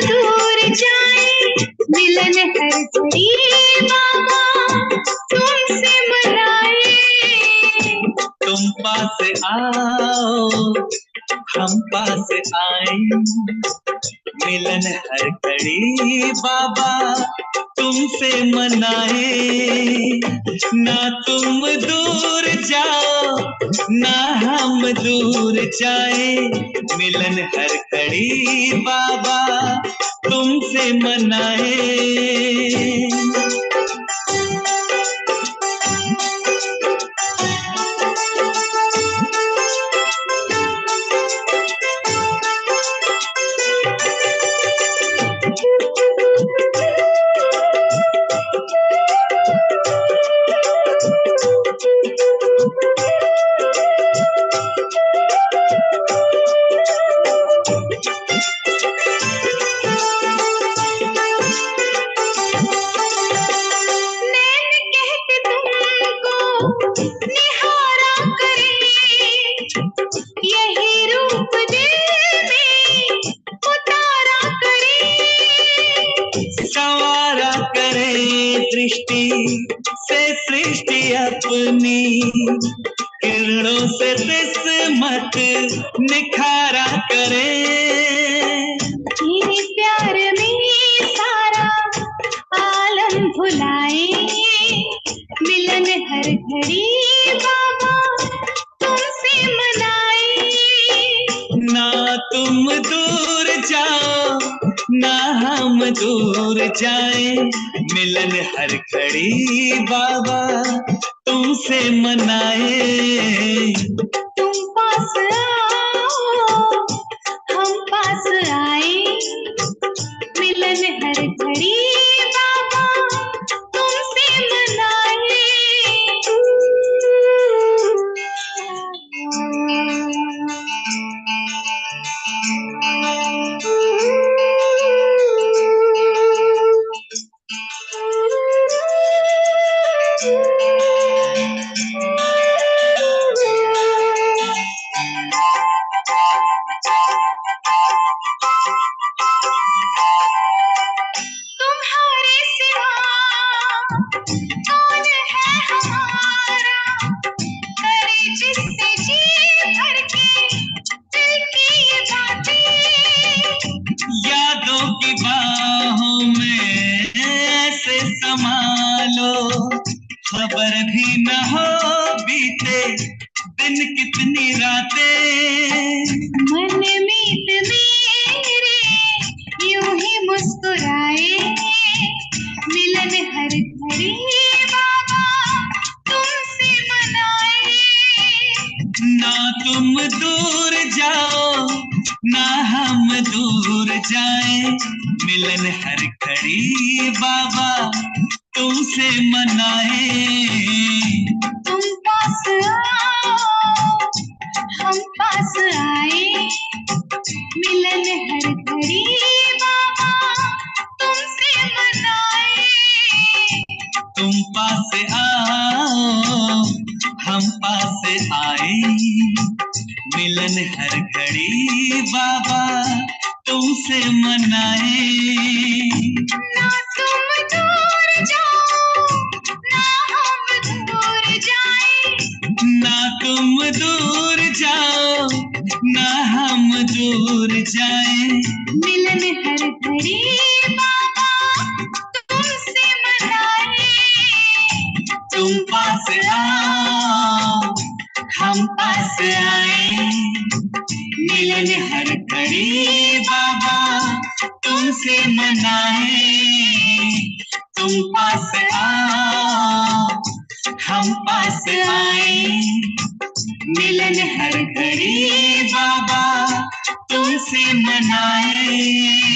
दूर जाए मिलन हर घड़ी बाबा तुमसे मनाए। तुम पास आओ हम पास आए, मिलन हर घड़ी बाबा तुमसे मनाए। ना तुम दूर जाओ ना हम दूर जाए, मिलन हर घड़ी बाबा तुमसे मनाए। दृष्टि से सृष्टि अपनी, किरणों से किस्मत निखारा करे। तेरे प्यार में सारा आलम भुलाए, मिलन हर घड़ी बाबा तुमसे मनाए। ना तुम दूर जाओ ना हम दूर जाए, मिलन हर घड़ी बाबा तुमसे मनाए। तुम पास आओ हम पास आए, मिलन हर घड़ी बाबा तुमसे मनाए। तुम्हारे सिवा कौन है हमारा, करे जिससे जी भर के दिल की ये बातें। यादों की बाहों में ऐसे संभालो, खबर भी न हो बीते दिन कितनी रातें। मन मीत मेरे यूं ही मुस्कुराए, मिलन हर घड़ी बाबा तुमसे मनाए। ना तुम दूर जाओ ना हम दूर जाए, मिलन हर घड़ी बाबा तुमसे मनाए। तुम पास आओ हम पास आए, मिलन हर घड़ी बाबा तुमसे मनाए। तुम पास आओ हम पास आए, मिलन हर घड़ी बाबा तुमसे मनाए। ना तुम दूर जाओ ना हम दूर जाए, ना तुम दूर जाओ ना हम दूर जाए, मिलन हर घड़ी बाबा तुमसे मनाए। तुम पास आओ हम पास आए, मिलन हर घड़ी बाबा तुमसे मनाए। तुम पास आओ हम पास आए, मिलन हर घड़ी बाबा तुमसे मनाए।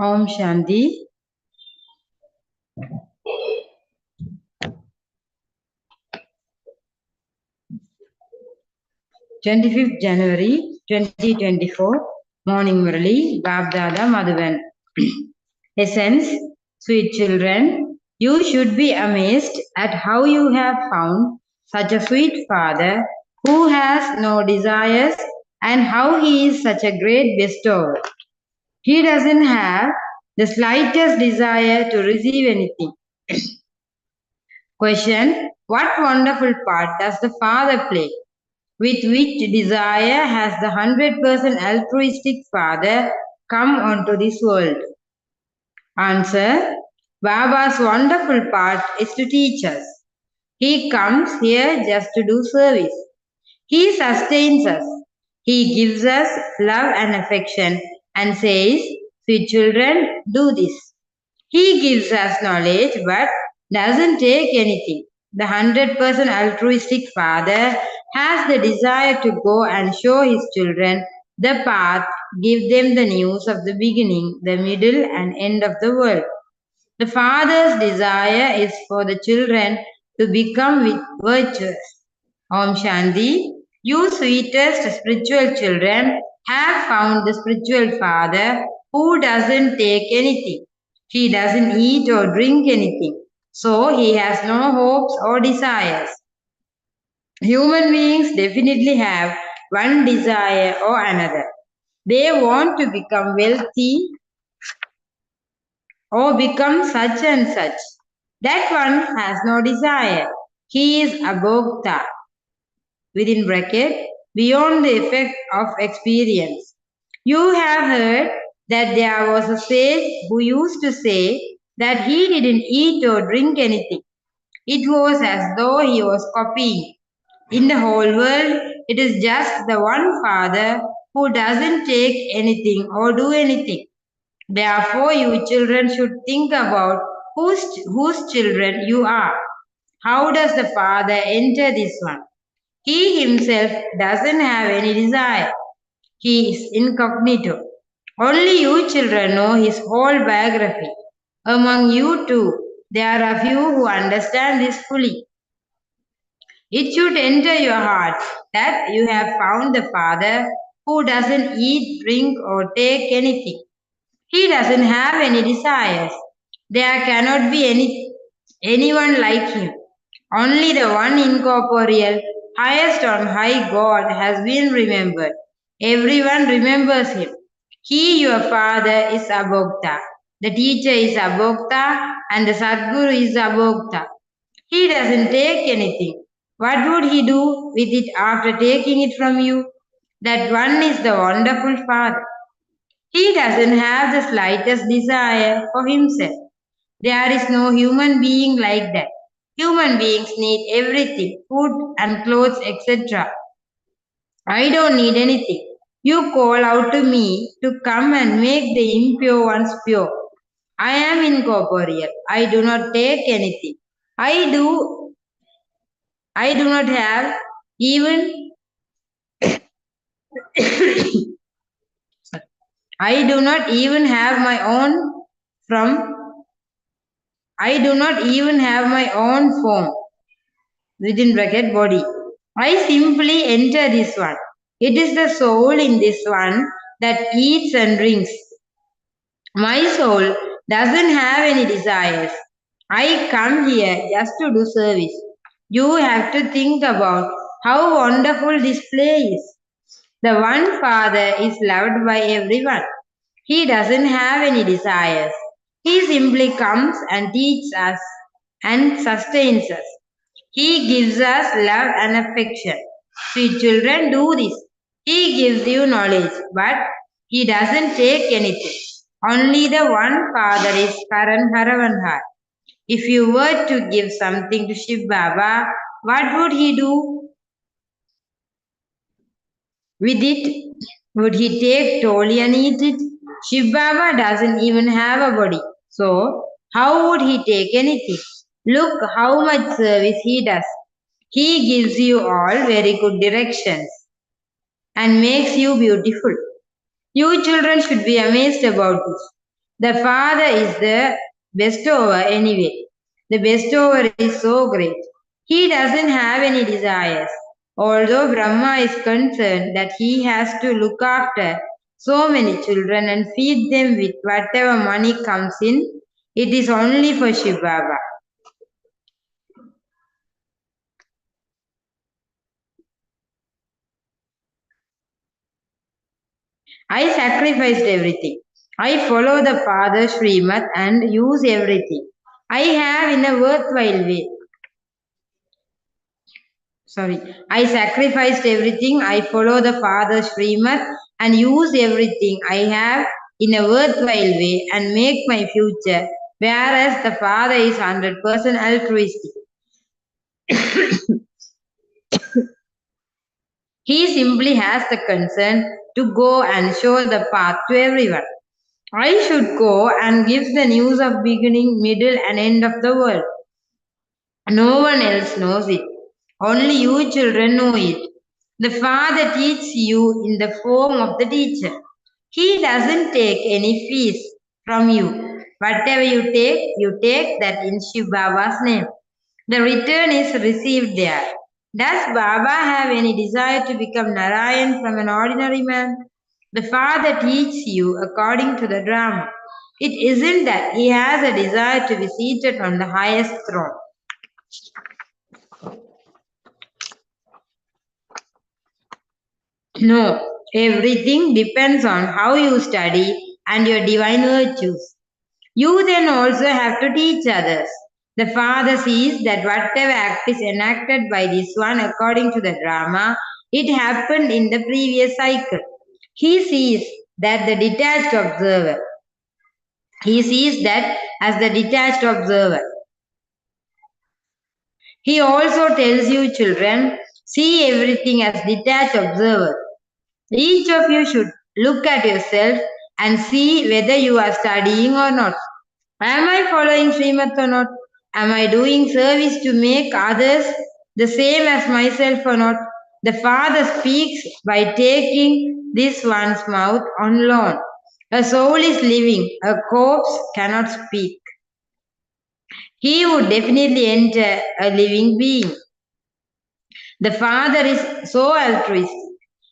Om Shanti. 25th January 2024, Morning Murli, Babdada Madhuvan. Essence, sweet children, you should be amazed at how you have found such a sweet father who has no desires and how he is such a great bestower. He doesn't have the slightest desire to receive anything. Question, what wonderful part does the father play? With which desire has the 100% altruistic father come onto this world? Answer, Baba's wonderful part is to teach us. He comes here just to do service. He sustains us. He gives us love and affection and says, sweet children, do this. He gives us knowledge but doesn't take anything. The 100% altruistic father has the desire to go and show his children the path, give them the news of the beginning, the middle, and end of the world. The father's desire is for the children to become virtuous. Om Shanti, you sweetest spiritual children have found the spiritual father who doesn't take anything. He doesn't eat or drink anything. So he has no hopes or desires. Human beings definitely have one desire or another. They want to become wealthy or become such and such. That one has no desire. He is abhokta, within bracket, beyond the effect of experience. You have heard that there was a sage who used to say that he didn't eat or drink anything. It was as though he was copying. In the whole world, it is just the one father who doesn't take anything or do anything. Therefore, you children should think about whose children you are. How does the father enter this one? He himself doesn't have any desire. He is incognito. Only you children know his whole biography. Among you too, there are few who understand this fully. It should enter your heart that you have found the Father who doesn't eat, drink, or take anything. He doesn't have any desires. There cannot be anyone like him. Only the one incorporeal, highest on high God has been remembered. Everyone remembers him. He, your father, is Abhokta. The teacher is Abhokta and the Sadguru is Abhokta. He doesn't take anything. What would he do with it after taking it from you? That one is the wonderful Father. He doesn't have the slightest desire for himself. There is no human being like that. Human beings need everything, food and clothes, etc. I don't need anything. You call out to me to come and make the impure ones pure. I am incorporeal. I do not take anything. I do I do not have even I do not even have my own from I do not even have my own form within bracket body. I simply enter this one. It is the soul in this one that eats and drinks. My soul doesn't have any desires. I come here just to do service. You have to think about how wonderful this play is. The one Father is loved by everyone. He doesn't have any desires. He simply comes and teaches us and sustains us. He gives us love and affection. Sweet children, do this. He gives you knowledge, but he doesn't take anything. Only the one Father is Karan Haravanhar. If you were to give something to Shiv Baba, what would he do with it? Would he take totally and eat it? Shiv Baba doesn't even have a body. So, how would he take anything? Look how much service he does. He gives you all very good directions and makes you beautiful. You children should be amazed about this. The Father is the bestower anyway. The bestower is so great. He doesn't have any desires. Although Brahma is concerned that he has to look after so many children and feed them with whatever money comes in, it is only for Shiv Baba. I sacrificed everything. I follow the Father's Srimad and use everything I have in a worthwhile way. I sacrificed everything. I follow the Father's Srimad and use everything I have in a worthwhile way and make my future, whereas the Father is 100% altruistic. He simply has the concern to go and show the path to everyone. I should go and give the news of beginning, middle, and end of the world. No one else knows it. Only you children know it. The Father teaches you in the form of the teacher. He doesn't take any fees from you. Whatever you take that in Shiv Baba's name. The return is received there. Does Baba have any desire to become Narayan from an ordinary man? The Father teaches you according to the drama. It isn't that he has a desire to be seated on the highest throne. No, everything depends on how you study and your divine virtues. You then also have to teach others. The father sees that whatever act is enacted by this one according to the drama, it happened in the previous cycle. He sees that the detached observer. He sees that as the detached observer. He also tells you children, see everything as detached observers. Each of you should look at yourself and see whether you are studying or not. Am I following Srimad or not? Am I doing service to make others the same as myself or not? The Father speaks by taking this one's mouth on loan. A soul is living, a corpse cannot speak. He would definitely enter a living being. The father is so altruistic.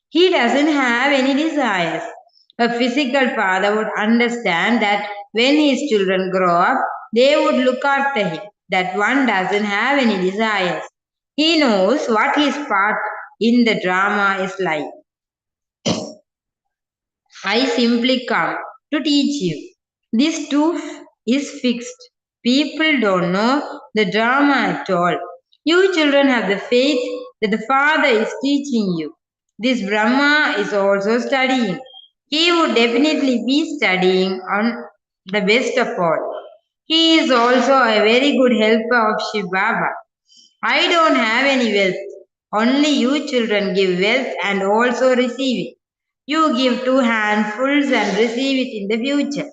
He doesn't have any desires. A physical father would understand that when his children grow up, they would look after him. That one doesn't have any desires. He knows what his part in the drama is like. I simply come to teach you. This too is fixed. People don't know the drama at all. You children have the faith that the Father is teaching you. This Brahma is also studying. He would definitely be studying on the best of all. He is also a very good helper of Shiv Baba. I don't have any wealth. Only you children give wealth and also receive it. You give two handfuls and receive it in the future.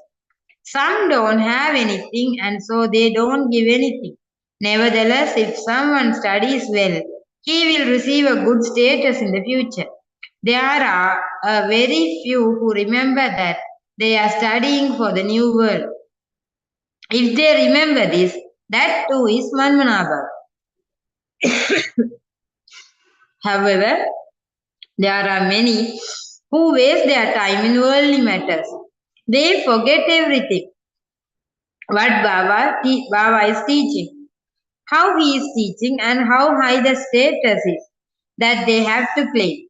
Some don't have anything and so they don't give anything. Nevertheless, if someone studies well, he will receive a good status in the future. There are a very few who remember that they are studying for the new world. If they remember this, that too is Manmanabha. However, there are many who waste their time in worldly matters. They forget everything. What Baba is teaching, how he is teaching, and how high the status is that they have to claim.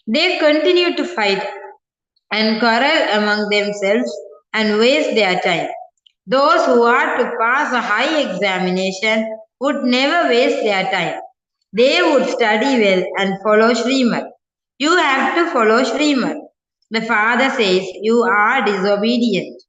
They continue to fight and quarrel among themselves and waste their time. Those who are to pass a high examination would never waste their time. They would study well and follow Srimad. You have to follow Srimad. The father says you are disobedient.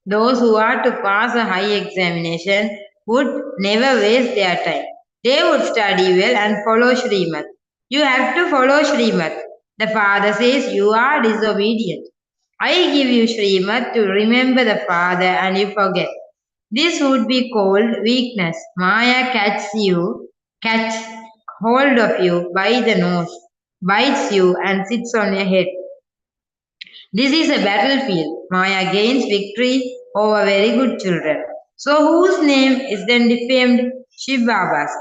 Those who are to pass a high examination would never waste their time. They would study well and follow Srimad. You have to follow Srimad. The father says you are disobedient. I give you Srimad to remember the father and you forget. This would be called weakness. Maya catch hold of you by the nose, bites you and sits on your head. This is a battlefield. Maya gains victory over very good children. So whose name is then defamed? Shiv Baba's.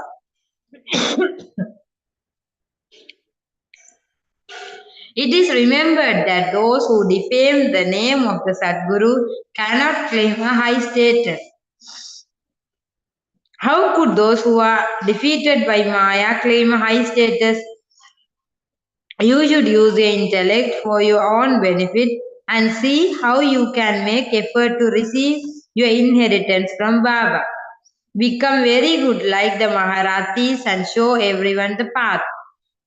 It is remembered that those who defame the name of the Sadguru cannot claim a high status. How could those who are defeated by Maya claim a high status? You should use your intellect for your own benefit and see how you can make effort to receive your inheritance from Baba. Become very good like the Maharatis and show everyone the path.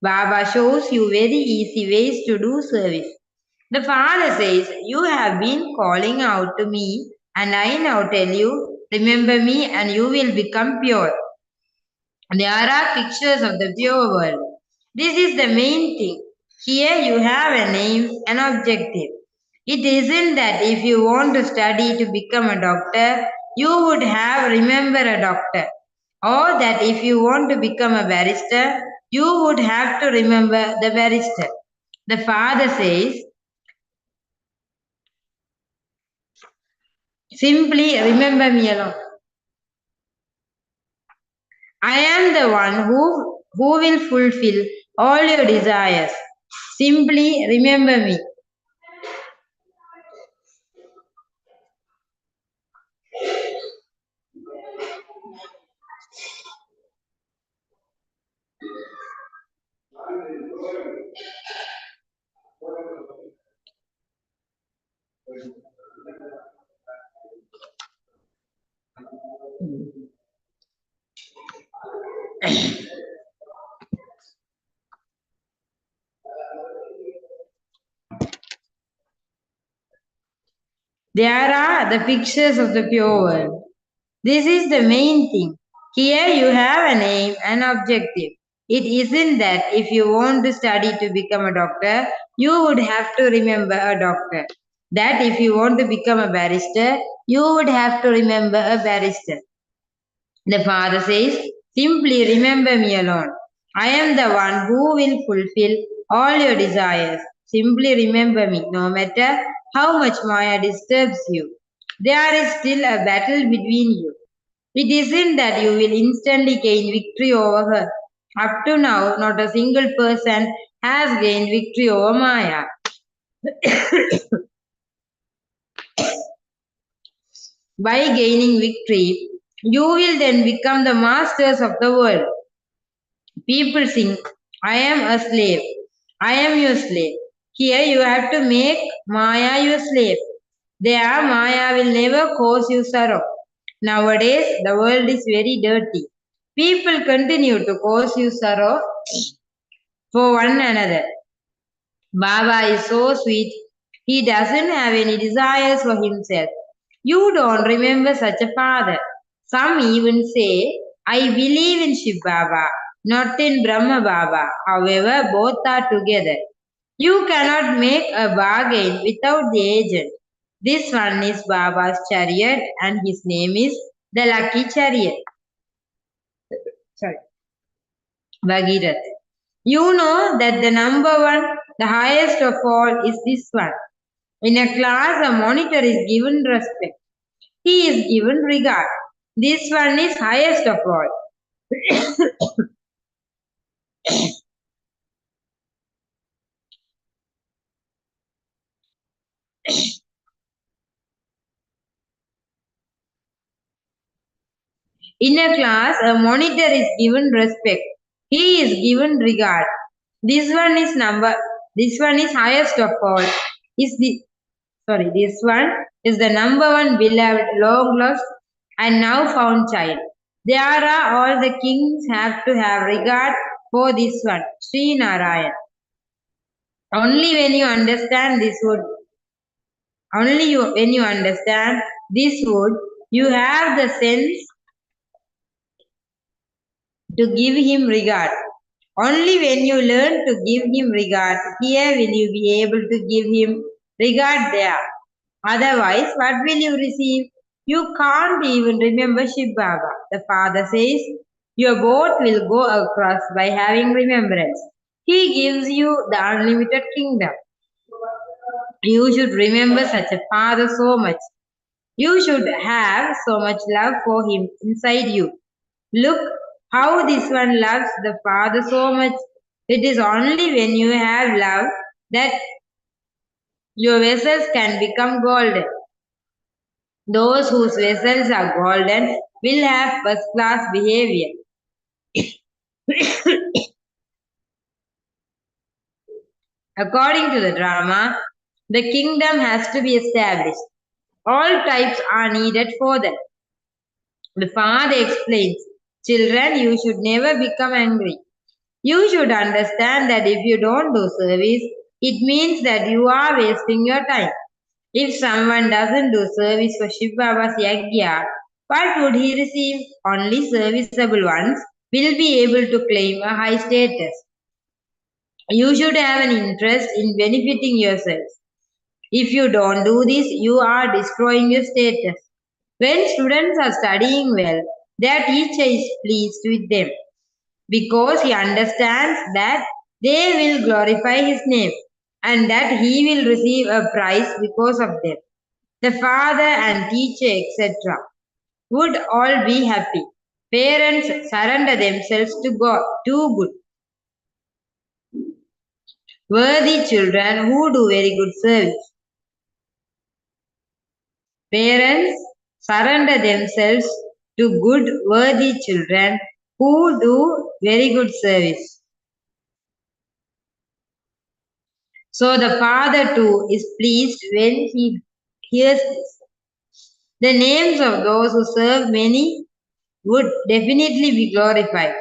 Baba shows you very easy ways to do service. The father says, you have been calling out to me and I now tell you, remember me and you will become pure. There are pictures of the pure world. This is the main thing. Here you have a name, an objective. It isn't that if you want to study to become a doctor, you would have remember a doctor. Or that if you want to become a barrister, you would have to remember the barrister. The father says, simply remember me alone. I am the one who will fulfill all your desires. Simply remember me. There are the pictures of the pure world. This is the main thing. Here you have an aim and objective. It isn't that if you want to study to become a doctor, you would have to remember a doctor. That if you want to become a barrister, you would have to remember a barrister. The father says, simply remember me alone. I am the one who will fulfill all your desires. Simply remember me, no matter how much Maya disturbs you. There is still a battle between you. It isn't that you will instantly gain victory over her. Up to now, not a single person has gained victory over Maya. By gaining victory, you will then become the masters of the world. People sing, I am a slave. I am your slave. Here you have to make Maya your slave. There, Maya will never cause you sorrow. Nowadays, the world is very dirty. People continue to cause you sorrow for one another. Baba is so sweet. He doesn't have any desires for himself. You don't remember such a father. Some even say, I believe in Shiv Baba, not in Brahma Baba. However, both are together. You cannot make a bargain without the agent. This one is Baba's chariot and his name is the lucky chariot. Sorry, Bhagirath. You know that the number one, the highest of all, is this one. In a class, a monitor is given respect. He is given regard. This one is highest of all. In a class, a monitor is given respect. He is given regard. This one is number. This one is highest of all. Is the This one is the number one beloved, long lost, and now found child. There are all the kings have to have regard for this one, Sri Narayan. Only when you understand this would, when you understand this would, you have the sense to give him regard. Only when you learn to give him regard, here will you be able to give him regard there. Otherwise, what will you receive? You can't even remember Shiv Baba. The father says, your boat will go across by having remembrance. He gives you the unlimited kingdom. You should remember such a father so much. You should have so much love for him inside you. Look how this one loves the father so much. It is only when you have love that your vessels can become golden. Those whose vessels are golden will have first class behavior. According to the drama, the kingdom has to be established. All types are needed for that. The father explains, children, you should never become angry. You should understand that if you don't do service, it means that you are wasting your time. If someone doesn't do service for Shiv Baba's yagya, what would he receive? Only serviceable ones will be able to claim a high status. You should have an interest in benefiting yourselves. If you don't do this, you are destroying your status. When students are studying well, their teacher is pleased with them because he understands that they will glorify his name and that he will receive a prize because of them. The father and teacher, etc., would all be happy. Parents surrender themselves to God, to good, worthy children who do very good service. Parents surrender themselves to good, worthy children who do very good service. So the father too is pleased when he hears this. The names of those who serve many would definitely be glorified.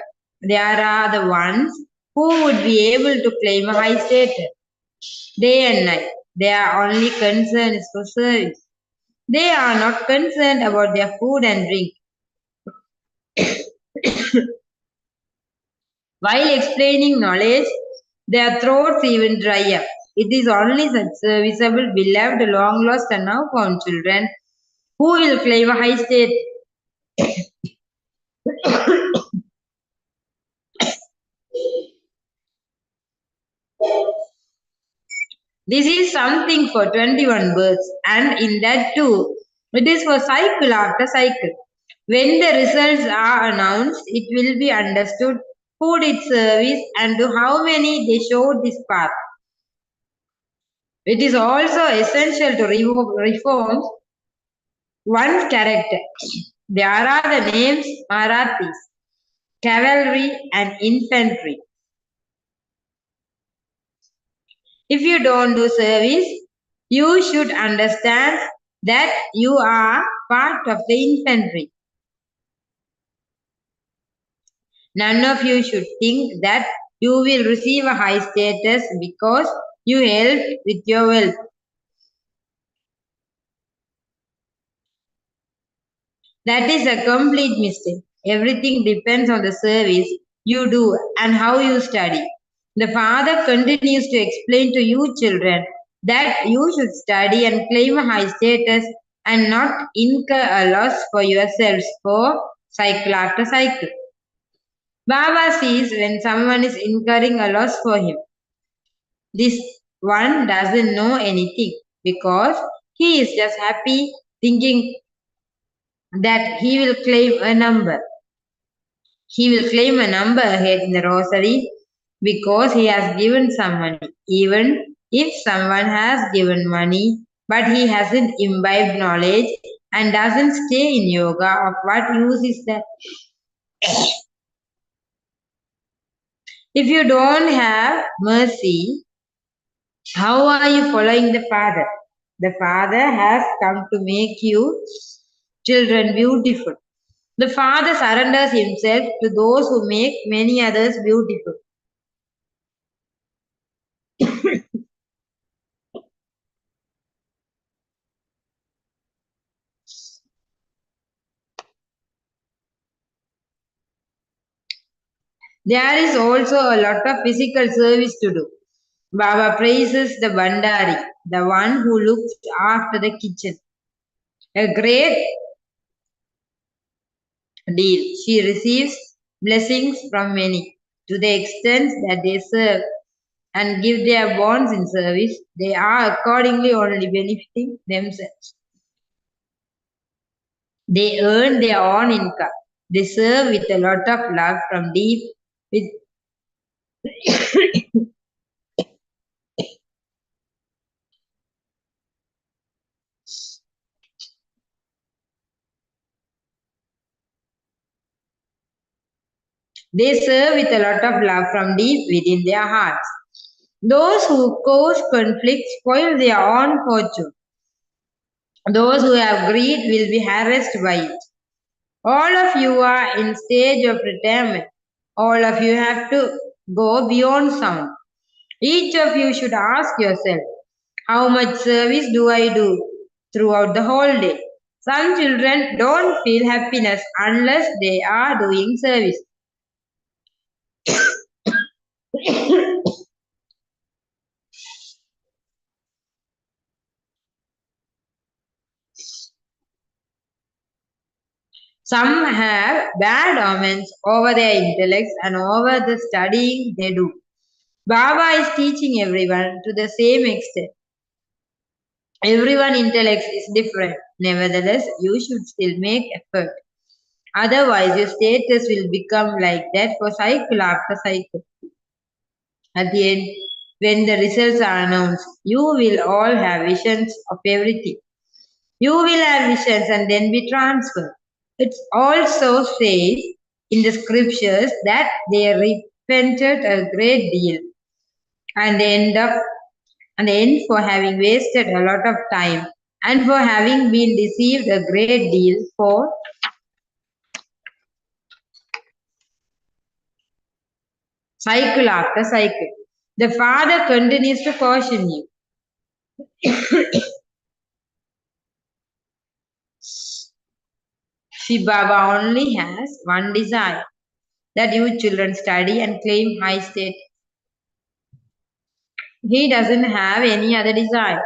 They are the ones who would be able to claim a high status. Day and night, their only concern is for service. They are not concerned about their food and drink. While explaining knowledge, their throats even dry up. It is only such serviceable, beloved, long lost, and now found children who will claim a high state. This is something for 21 births, and in that too, it is for cycle after cycle. When the results are announced, it will be understood who did service and to how many they showed this path. It is also essential to reform one's character. There are the names Marathis, cavalry, and infantry. If you don't do service, you should understand that you are part of the infantry. None of you should think that you will receive a high status because you helped with your wealth. That is a complete mistake. Everything depends on the service you do and how you study. The Father continues to explain to you children that you should study and claim a high status and not incur a loss for yourselves for cycle after cycle. Baba sees when someone is incurring a loss for him. This one doesn't know anything because he is just happy thinking that he will claim a number. He will claim a number ahead in the rosary because he has given some money. Even if someone has given money but he hasn't imbibed knowledge and doesn't stay in yoga, of what use is that? If you don't have mercy, how are you following the Father? The Father has come to make you children beautiful. The Father surrenders himself to those who make many others beautiful. There is also a lot of physical service to do. Baba praises the Bandari, the one who looks after the kitchen. A great deal. She receives blessings from many to the extent that they serve and give their bonds in service. They are accordingly only benefiting themselves. They earn their own income. They serve with a lot of love from deep with they serve with a lot of love from deep within their hearts. Those who cause conflict spoil their own fortune. Those who have greed will be harassed by it. All of you are in stage of retirement. All of you have to go beyond sound. Each of you should ask yourself, how much service do I do throughout the whole day? Some children don't feel happiness unless they are doing service. Some have bad omens over their intellects and over the studying they do. Baba is teaching everyone to the same extent. Everyone intellect is different. Nevertheless, you should still make effort. Otherwise, your status will become like that for cycle after cycle. At the end, when the results are announced, you will all have visions of everything. You will have visions and then be transferred. It also says in the scriptures that they repented a great deal and they end for having wasted a lot of time and for having been deceived a great deal for cycle after cycle. The father continues to caution you. Shiv Baba only has one desire, that you children study and claim high status. He doesn't have any other desires.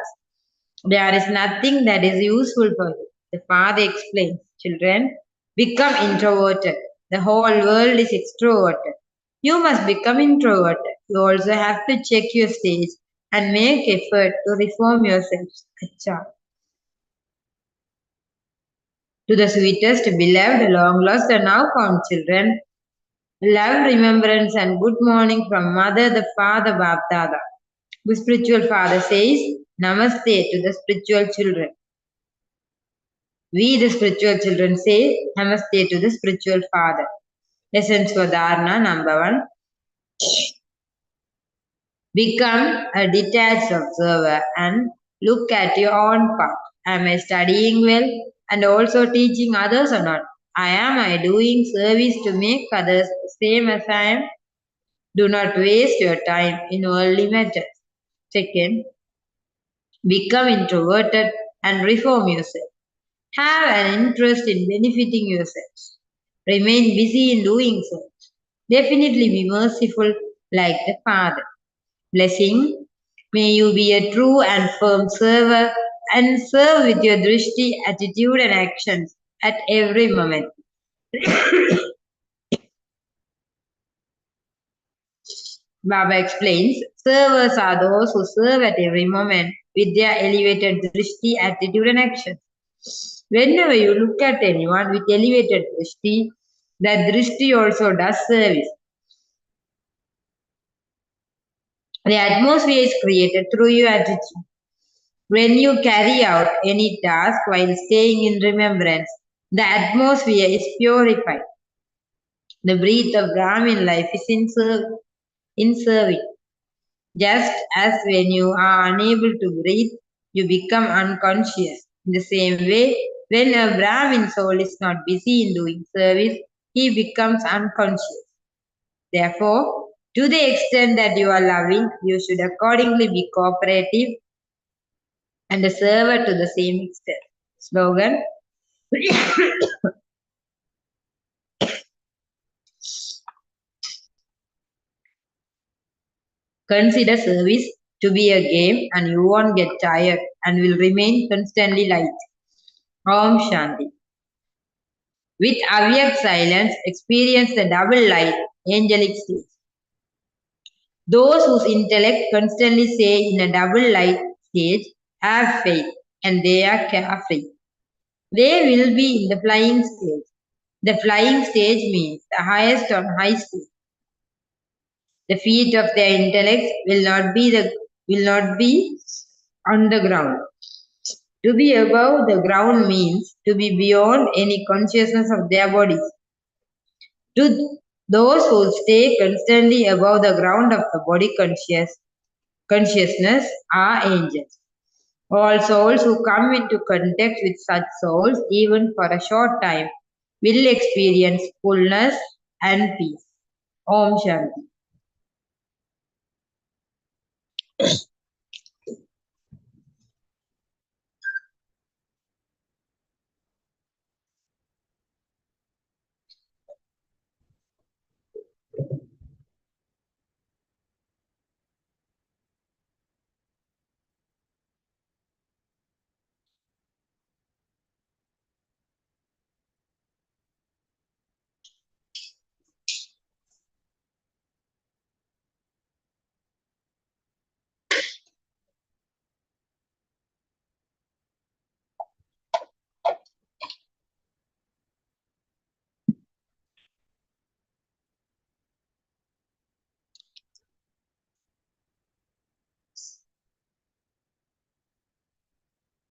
There is nothing that is useful for you. The father explains, children, become introverted. The whole world is extroverted. You must become introverted. You also have to check your stage and make effort to reform yourselves. Acha. To the sweetest, beloved, long lost, and now found children, love, remembrance, and good morning from Mother, the Father, Bapdada. The spiritual father says, Namaste to the spiritual children. We, the spiritual children, say Namaste to the spiritual father. Lessons for Dharana number 1. Become a detached observer and look at your own path. Am I studying well and also teaching others or not? Am I doing service to make others the same as I am? Do not waste your time in worldly matters. Second, become introverted and reform yourself. Have an interest in benefiting yourselves. Remain busy in doing so. Definitely be merciful like the Father. Blessing. May you be a true and firm server and serve with your drishti, attitude, and actions at every moment. Baba explains, servers are those who serve at every moment with their elevated drishti, attitude, and action. Whenever you look at anyone with elevated drishti, that drishti also does service. The atmosphere is created through your attitude. When you carry out any task while staying in remembrance, the atmosphere is purified. The breath of Brahmin life is in serving. Just as when you are unable to breathe, you become unconscious. In the same way, when a Brahmin soul is not busy in doing service, he becomes unconscious. Therefore, to the extent that you are loving, you should accordingly be cooperative and a server to the same extent. Slogan. Consider service to be a game and you won't get tired and will remain constantly light. Om Shanti. With Avyak silence, experience the double light, angelic state. Those whose intellect constantly say in a double light stage have faith and they are carefree. They will be in the flying stage. The flying stage means the highest on high stage. The feet of their intellect will not be on the ground. To be above the ground means to be beyond any consciousness of their bodies. To those who stay constantly above the ground of the body consciousness are angels. All souls who come into contact with such souls, even for a short time, will experience fullness and peace. Om Shanti.